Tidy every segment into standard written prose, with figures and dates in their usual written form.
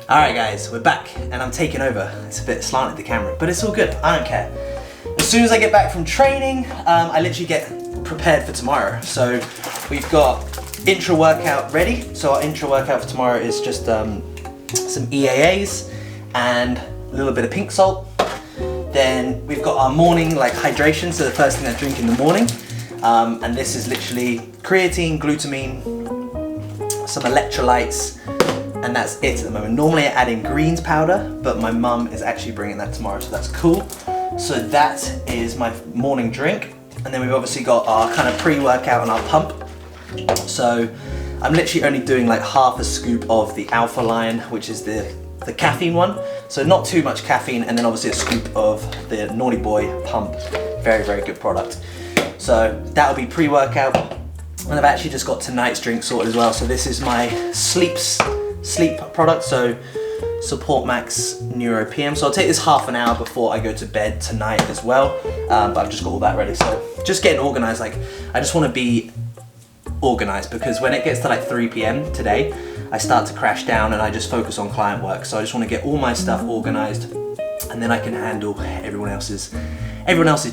Alright guys, we're back and I'm taking over. It's a bit slanted, the camera, but it's all good, I don't care. As soon as I get back from training, I literally get prepared for tomorrow. So we've got intra workout ready. So our intra workout for tomorrow is just some EAAs and a little bit of pink salt. Then we've got our morning like hydration, so the first thing I drink in the morning. And this is literally creatine, glutamine, some electrolytes, and that's it at the moment. Normally I add in greens powder, but my mum is actually bringing that tomorrow, so that's cool. So that is my morning drink. And then we've obviously got our kind of pre-workout and our pump. So I'm literally only doing like half a scoop of the Alpha line, which is the caffeine one. So not too much caffeine, and then obviously a scoop of the Naughty Boy pump. Very, very good product. So that'll be pre-workout. And I've actually just got tonight's drink sorted as well. So this is my sleep product. So Support Max Neuro PM. So I'll take this half an hour before I go to bed tonight as well. But I've just got all that ready. So just getting organized. Like, I just want to be organized, because when it gets to like 3 p.m. today, I start to crash down and I just focus on client work. So I just want to get all my stuff organized, and then I can handle everyone else's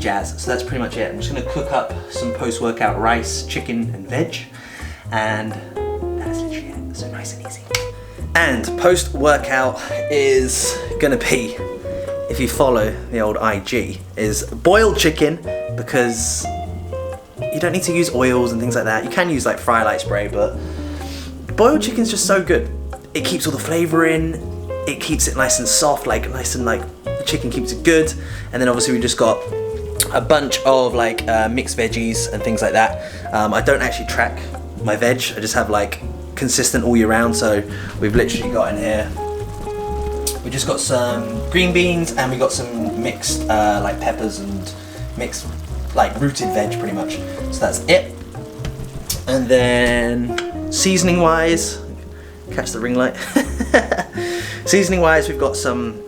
jazz. So that's pretty much it. I'm just gonna cook up some post-workout rice, chicken, and veg, and that's literally it. So nice and easy. And post-workout is gonna be, if you follow the old IG, is boiled chicken, because you don't need to use oils and things like that. You can use like fry light spray, but boiled chicken's just so good. It keeps all the flavor in, it keeps it nice and soft, the chicken keeps it good. And then obviously we just got a bunch of like mixed veggies and things like that. I don't actually track my veg, I just have like consistent all year round. So we've literally got in here, we just got some green beans, and we got some mixed like peppers and mixed like rooted veg pretty much. So that's it. And then seasoning wise, catch the ring light. Seasoning wise, we've got some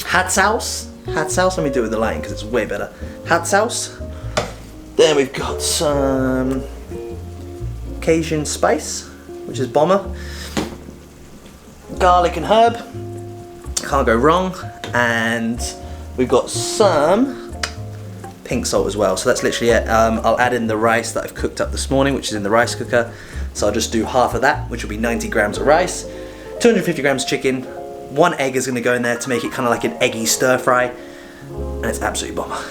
hot sauce. Let me do it with the lighting because it's way better. Hot sauce. Then we've got some Cajun spice, which is bomber. Garlic and herb, can't go wrong. And we've got some pink salt as well. So that's literally it. I'll add in the rice that I've cooked up this morning, which is in the rice cooker. So I'll just do half of that, which will be 90 grams of rice, 250 grams of chicken. 1 egg is going to go in there to make it kind of like an eggy stir fry, and it's absolutely bomber.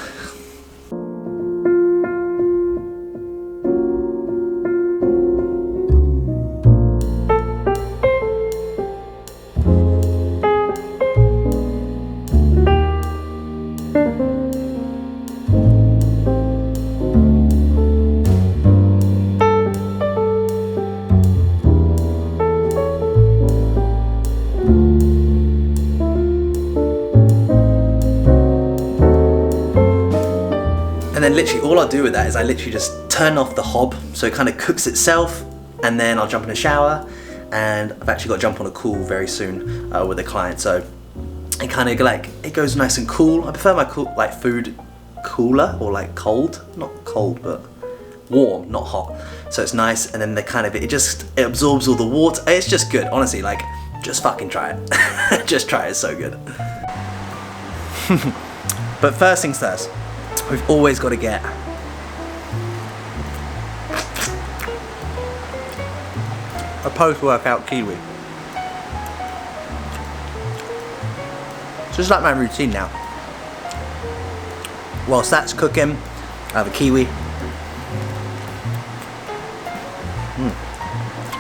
And then literally all I'll do with that is I literally just turn off the hob, so it kind of cooks itself, and then I'll jump in a shower, and I've actually got to jump on a call very soon with a client, so it kind of like, it goes nice and cool. I prefer my food cooler, or like cold, not cold, but warm, not hot. So it's nice, and then it absorbs all the water. It's just good, honestly, like, just fucking try it. Just try it, it's so good. But first things first, we've always got to get a post-workout kiwi. It's just like my routine now. Whilst that's cooking, I have a kiwi.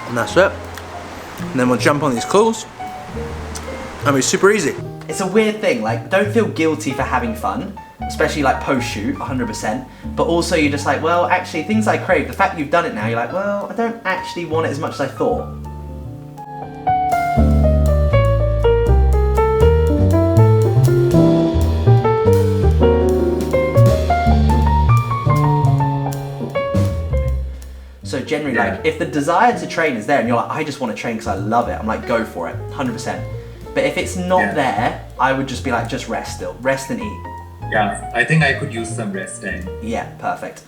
And that's it. And then we'll jump on these calls, and it's super easy. It's a weird thing, like, don't feel guilty for having fun, especially like post-shoot, 100%, but also you're just like, well, actually, things I crave, the fact you've done it now, you're like, well, I don't actually want it as much as I thought. So generally, like, if the desire to train is there and you're like, I just want to train because I love it, I'm like, go for it, 100%. But if it's not there, I would just be like, just rest still. Rest and eat. Yeah, I think I could use some rest time. Yeah, perfect.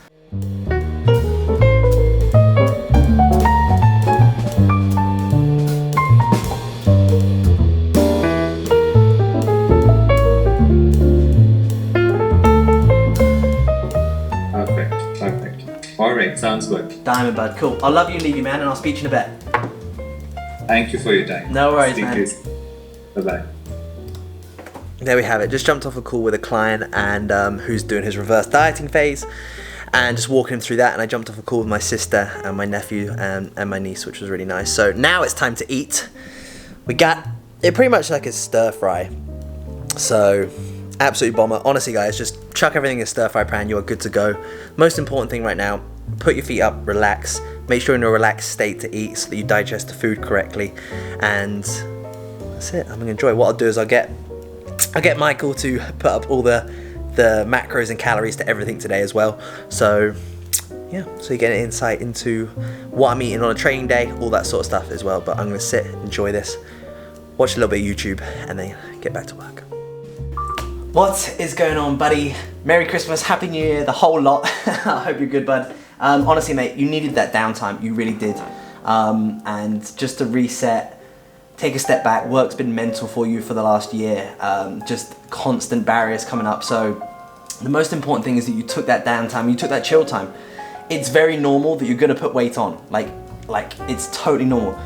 sounds good. Diamond, bud. Cool. I'll love you and leave you, man, and I'll speak to you in a bit. Thank you for your time. No worries, Speak man. to you. Bye-bye. There we have it. Just jumped off a call with a client and who's doing his reverse dieting phase, and just walking him through that. And I jumped off a call with my sister and my nephew and my niece, which was really nice. So now it's time to eat. We got it pretty much like a stir fry. So absolute bomber. Honestly, guys, just chuck everything in a stir fry pan. You are good to go. Most important thing right now: put your feet up, relax. Make sure you're in a relaxed state to eat so that you digest the food correctly. And that's it. I'm gonna enjoy. What I'll do is I'll get Michael to put up all the macros and calories to everything today as well. So yeah, so you get an insight into what I'm eating on a training day, all that sort of stuff as well. But I'm gonna sit, enjoy this, watch a little bit of YouTube, and then get back to work. What is going on, buddy? Merry Christmas, Happy New Year, the whole lot. I hope you're good, bud. Honestly, mate, you needed that downtime. You really did. And just to reset, take a step back. Work's been mental for you for the last year. Just constant barriers coming up. So the most important thing is that you took that downtime, you took that chill time. It's very normal that you're gonna put weight on. Like it's totally normal.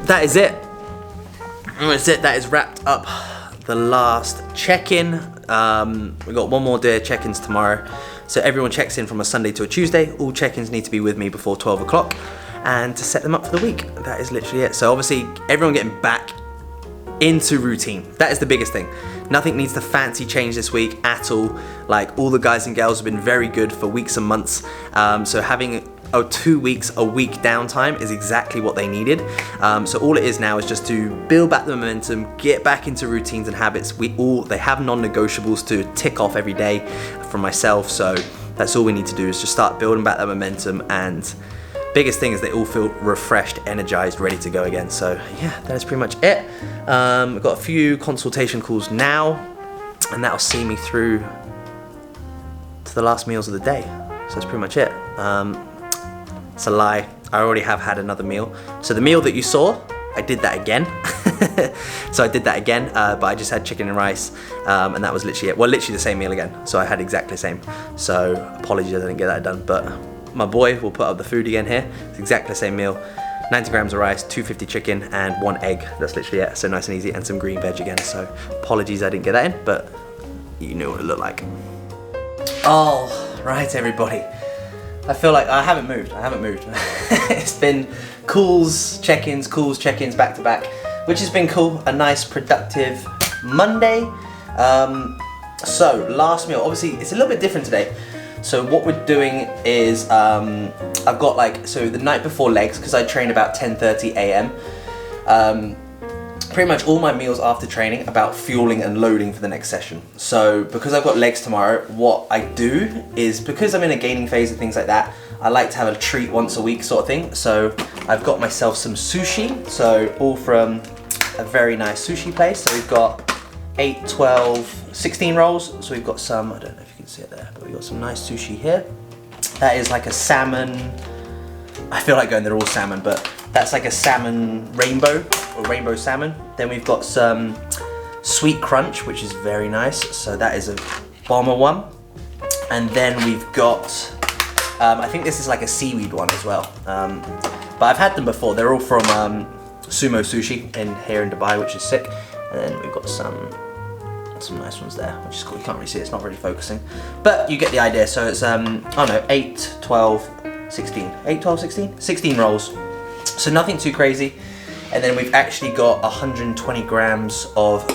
That is it. That's it. That is wrapped up the last check-in. We've got one more day of check-ins tomorrow. So everyone checks in from a Sunday to a Tuesday. All check-ins need to be with me before 12 o'clock and to set them up for the week. That is literally it. So obviously everyone getting back into routine. That is the biggest thing. Nothing needs to fancy change this week at all. Like, all the guys and girls have been very good for weeks and months. So having 2 weeks a week downtime is exactly what they needed. So all it is now is just to build back the momentum, get back into routines and habits. They have non-negotiables to tick off every day from myself. So that's all we need to do is just start building back that momentum. And biggest thing is they all feel refreshed, energized, ready to go again. So yeah, that is pretty much it. I've got a few consultation calls now, and that'll see me through to the last meals of the day. So that's pretty much it. It's a lie, I already have had another meal. So the meal that you saw, I did that again. So I did that again, but I just had chicken and rice, and that was literally it. Well, literally the same meal again. So I had exactly the same. So apologies I didn't get that done, but my boy will put up the food again here. It's exactly the same meal. 90 grams of rice, 250 chicken, and 1 egg. That's literally it. So nice and easy, and some green veg again. So apologies I didn't get that in, but you knew what it looked like. All right, everybody. I feel like I haven't moved. It's been calls, check-ins, back to back, which has been cool. A nice, productive Monday. So last meal, obviously it's a little bit different today. So what we're doing is I've got the night before legs, because I train about 10:30 a.m. Pretty much all my meals after training about fueling and loading for the next session. So because I've got legs tomorrow, what I do is, because I'm in a gaining phase and things like that, I like to have a treat once a week sort of thing. So I've got myself some sushi, so all from a very nice sushi place. So we've got 8, 12, 16 rolls. So we've got some, I don't know if you can see it there, but we've got some nice sushi here. That is like a salmon, I feel like going they're all salmon, but that's like a salmon rainbow, or rainbow salmon. Then we've got some sweet crunch, which is very nice. So that is a bomber one. And then we've got, I think this is like a seaweed one as well. But I've had them before. They're all from Sumo Sushi here in Dubai, which is sick. And then we've got some nice ones there, which is cool. You can't really see it, it's not really focusing. But you get the idea. So it's, 8, 12, 16. 8, 12, 16? 16 rolls. So nothing too crazy. And then we've actually got 120 grams of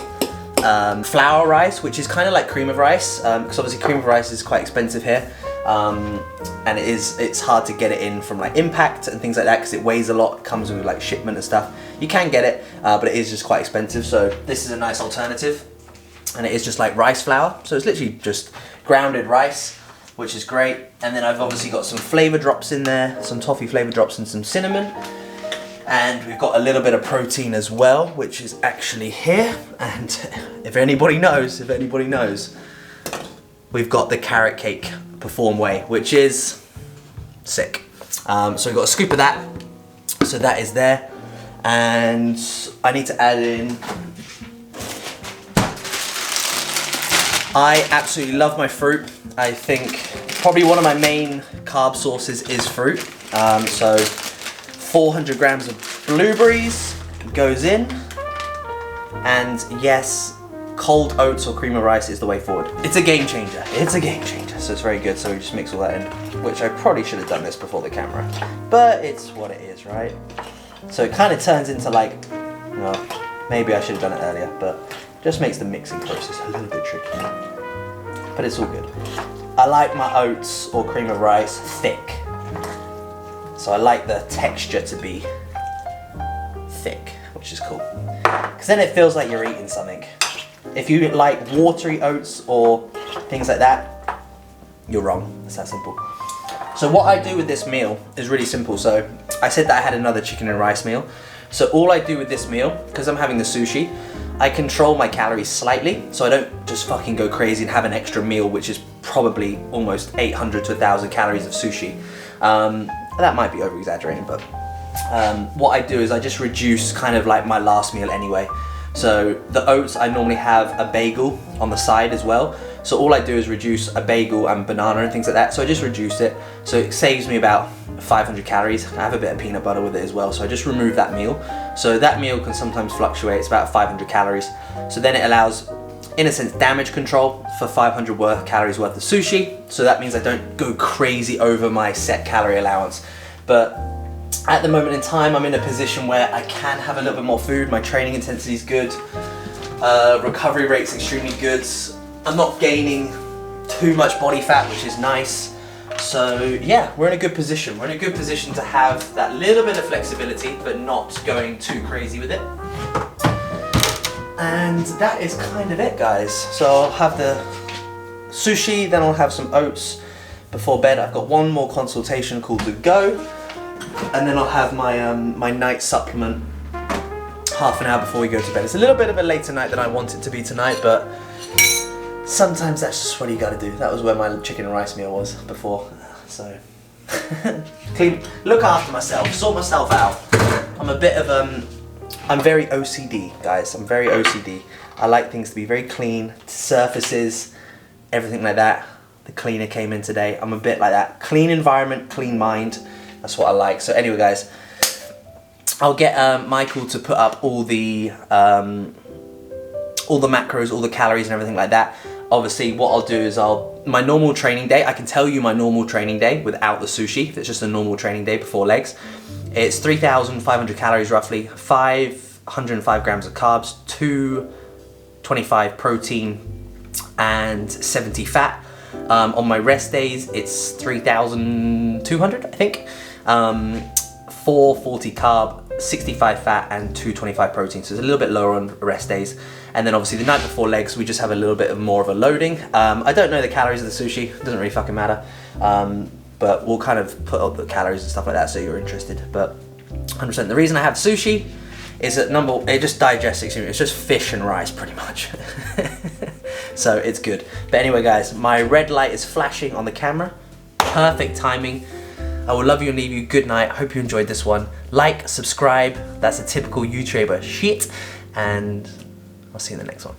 flour rice, which is kind of like cream of rice, because obviously cream of rice is quite expensive here. And it's hard to get it in from like Impact and things like that, because it weighs a lot, comes with like shipment and stuff. You can get it, but it is just quite expensive. So this is a nice alternative. And it is just like rice flour. So it's literally just grounded rice, which is great. And then I've obviously got some flavor drops in there, some toffee flavor drops and some cinnamon. And we've got a little bit of protein as well, which is actually here. And if anybody knows, we've got the carrot cake Perform Whey, which is sick. So we've got a scoop of that. So that is there. And I need to add in, I absolutely love my fruit. I think probably one of my main carb sources is fruit. So 400 grams of blueberries goes in. And yes, cold oats or cream of rice is the way forward. It's a game changer. It's a game changer. So it's very good. So we just mix all that in, which I probably should have done this before the camera, but it's what it is, right? So it kind of turns into like, well, maybe I should have done it earlier, but just makes the mixing process a little bit tricky. But it's all good. I like my oats or cream of rice thick. So I like the texture to be thick, which is cool. Because then it feels like you're eating something. If you like watery oats or things like that, you're wrong. It's that simple. So what I do with this meal is really simple. So I said that I had another chicken and rice meal. So all I do with this meal, because I'm having the sushi, I control my calories slightly. So I don't just fucking go crazy and have an extra meal, which is probably almost 800 to 1,000 calories of sushi. That might be over exaggerating, but what I do is I just reduce kind of like my last meal anyway. So the oats, I normally have a bagel on the side as well. So all I do is reduce a bagel and banana and things like that. So I just reduce it. So it saves me about 500 calories. I have a bit of peanut butter with it as well. So I just remove that meal. So that meal can sometimes fluctuate. It's about 500 calories. So then it allows, in a sense, damage control for 500 calories worth of sushi. So that means I don't go crazy over my set calorie allowance. But at the moment in time, I'm in a position where I can have a little bit more food. My training intensity is good. Recovery rate's extremely good. I'm not gaining too much body fat, which is nice. So yeah, we're in a good position. We're in a good position to have that little bit of flexibility, but not going too crazy with it. And that is kind of it, guys. So I'll have the sushi, then I'll have some oats before bed. I've got one more consultation called The Go. And then I'll have my my night supplement half an hour before we go to bed. It's a little bit of a later night than I want it to be tonight, but sometimes that's just what you gotta do. That was where my chicken and rice meal was before, so look after myself, sort myself out. I'm a bit of I'm very OCD, guys. I'm very OCD. I like things to be very clean, surfaces, everything like that. The cleaner came in today. I'm a bit like that. Clean environment, clean mind. That's what I like. So anyway, guys, I'll get Michael to put up all the macros, all the calories and everything like that. Obviously, what I'll do is my normal training day, I can tell you my normal training day without the sushi. If it's just a normal training day before legs, it's 3,500 calories roughly, 505 grams of carbs, 225 protein and 70 fat. On my rest days, it's 3,200, I think. 440 carb, 65 fat and 225 protein. So it's a little bit lower on rest days. And then obviously the night before legs, we just have a little bit more of a loading. I don't know the calories of the sushi, it doesn't really fucking matter. But we'll kind of put up the calories and stuff like that so you're interested. But 100%, the reason I have sushi is that it just digests extremely. It's just fish and rice pretty much. So it's good. But anyway, guys, my red light is flashing on the camera. Perfect timing. I will love you and leave you. Good night. I hope you enjoyed this one. Like, subscribe. That's a typical YouTuber shit. And I'll see you in the next one.